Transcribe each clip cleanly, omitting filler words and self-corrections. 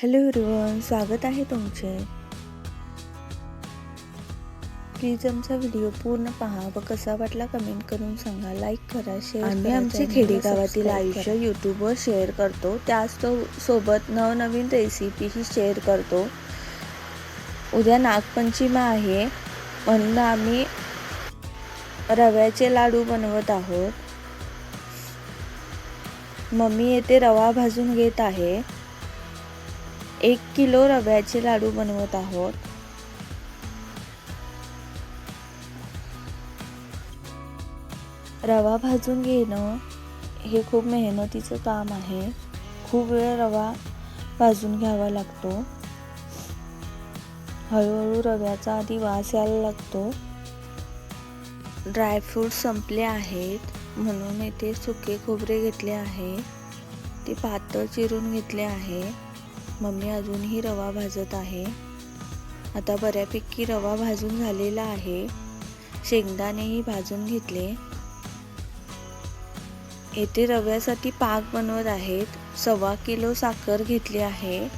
Hello everyone, स्वागत आहे तुमचे. प्लीज आमचा व्हिडिओ पूर्ण पहा व कसा वाटला कमेंट करून सांगा. लाईक करा, शेअर करा. आम्ही आमचे खेडेगावातील आयुष्य यूट्यूबवर शेअर करतो, त्याच सोबत नवनवीन रेसिपीही शेअर करतो. उद्या नागपंचमी आहे म्हणून आम्ही रव्याचे लाडू बनवत आहोत. मम्मी येथे रवा भाजून घेत आहे. 1 किलो रव्याचे लाडू बनवत आहोत. रवा भाजून घेणं हे खूप मेहनतीचं काम आहे. खूप वेळ रवा भाजून घ्यावा लागतो. हळूहळू रव्याचा आधी वास यायला लागतो. ड्रायफ्रूट संपले आहेत म्हणून येथे सुके खोबरे घेतले आहे. ते पातळ चिरून घेतले आहे. मम्मी अजूनही रवा भाजत आहे. आता बऱ्यापैकी रवा भाजून झालेला आहे. शेंगदाणेही भाजून घेतले. येथे रव्यासाठी पाक बनवत आहेत. 1.25 किलो साखर घेतली आहे.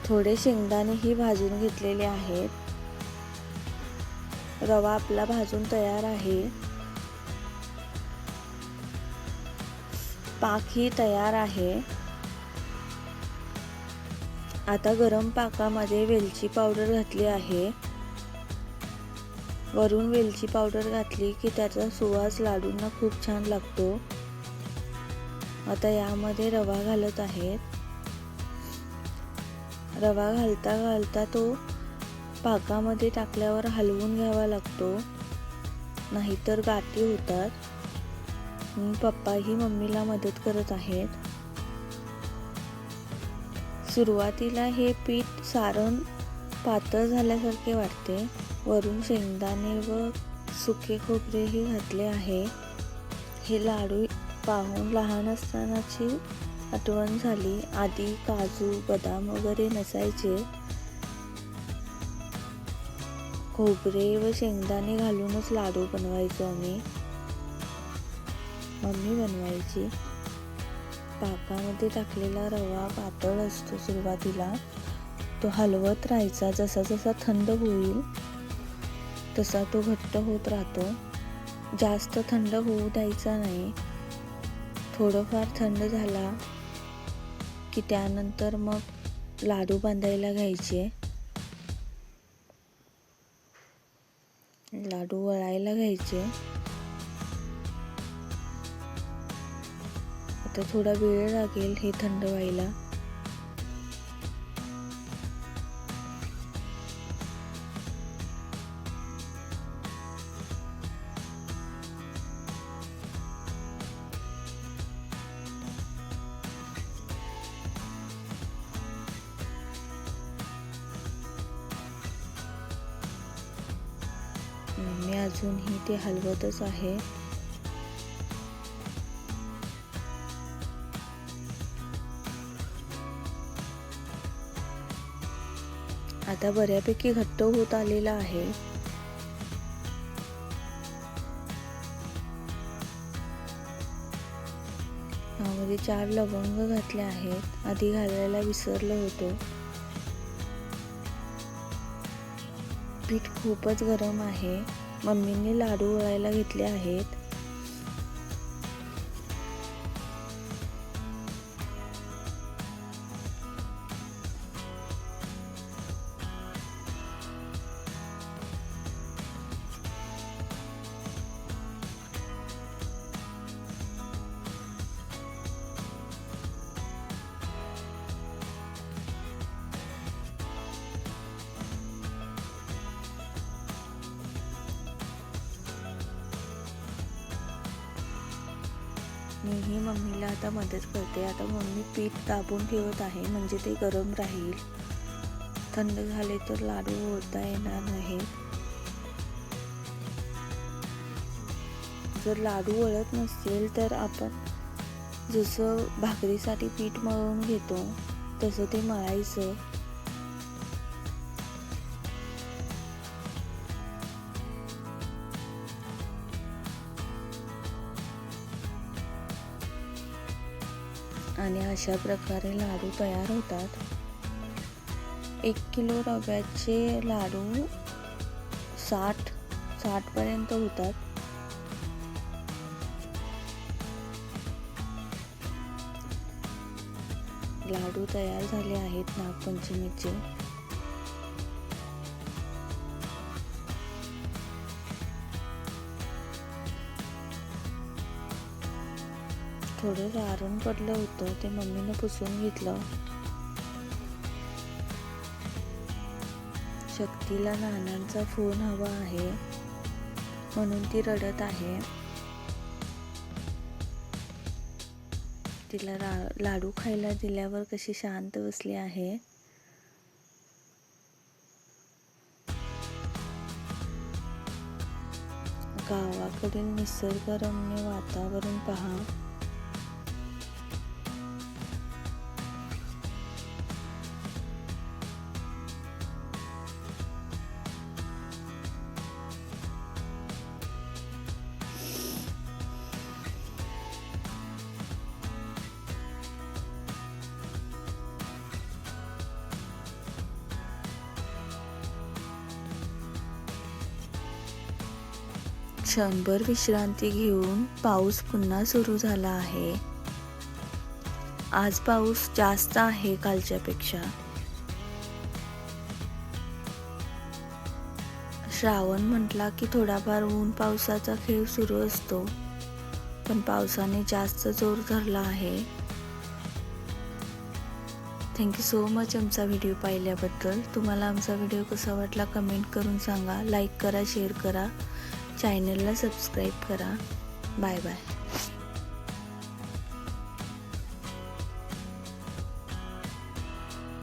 थोडे शेंगदाणेही भाजून घेतलेले आहेत. रवा आपला भाजून तयार आहे. पाकही तयार आहे. आता गरम पाकामध्ये वेलची पावडर घातली आहे. वरून वेलची पावडर घातली की त्याचा सुवास लाडूंना खूप छान लागतो. आता यामध्ये रवा घालत आहेत. रवा घालता घालता तो पाकामध्ये टाकल्यावर हलवून घ्यावा लागतो, नाहीतर गाठी होतात. पप्पाही मम्मीला मदत करत आहेत. सुरुवातीला हे पीठ सारण पातळ झाल्यासारखे वाटते. वरून शेंगदाणे व सुके खोबरेही घातले आहे. हे लाडू पाहून लहान असतानाची आठवण झाली. आधी काजू बदाम वगैरे नसायचे. खोबरे व शेंगदाणे घालूनच लाडू बनवायचो आम्ही. मम्मी बनवायची. पाकामध्ये टाकलेला रवा पातळ असतो सुरुवातीला. तो हलवत राहायचा. जसा जसा थंड होईल तसा तो घट्ट होत राहतो. जास्त थंड होऊ द्यायचा नाही. थोडंफार थंड झाला की त्यानंतर मग लाडू बांधायला घ्यायचे. लाडू वळायला घ्यायचे. आता थोडा वेळ लागेल हे थंड व्हायला. मी अजूनही ते हलवतच आहे. आता बऱ्यापैकी घट्ट होत आलेला आहे. यामध्ये 4 लवंग घातले आहेत. आधी घालायला विसरलो होतो. पीठ खूपच गरम आहे. मम्मीने लाडू वळायला घेतले आहेत. मीही मम्मीला आता मदत करते. आता मम्मी पीठ दाबून ठेवत आहे म्हणजे ते गरम राहील. थंड झाले तर लाडू वळता येणार नाहीत. जर लाडू वळत नसेल तर आपण जसं भाकरीसाठी पीठ मळून घेतो तसं ते मळायचं. आणि अशा प्रकारे लाडू तयार होतात. 1 किलो रव्याचे लाडू 60 पर्यंत होतात. लाडू तयार झाले आहेत नागपंचमीचे. थोडं सारण पडलं होतं, ते मम्मीनं पुसून घेतलं. शक्तीला नानांचा फोन हवा आहे म्हणून ती रडत आहे. तिला लाडू खायला दिल्यावर कशी शांत बसली आहे. गावाकडील निसर्गरम्य वातावरण पहा. क्षणभर विश्रांती घेऊन पाऊस पुन्हा सुरू झाला आहे. आज पाऊस जास्त आहे कालच्यापेक्षा. श्रावण म्हटला की थोडाफार ऊन पावसाचा खेळ सुरू असतो, पण पावसाने जास्त जोर धरला आहे. थँक्यू सो मच आमचा व्हिडिओ पाहिल्याबद्दल. तुम्हाला आमचा व्हिडिओ कसा वाटला कमेंट करून सांगा. लाईक करा, शेअर करा, चॅनलला सबस्क्राईब करा. Bye bye.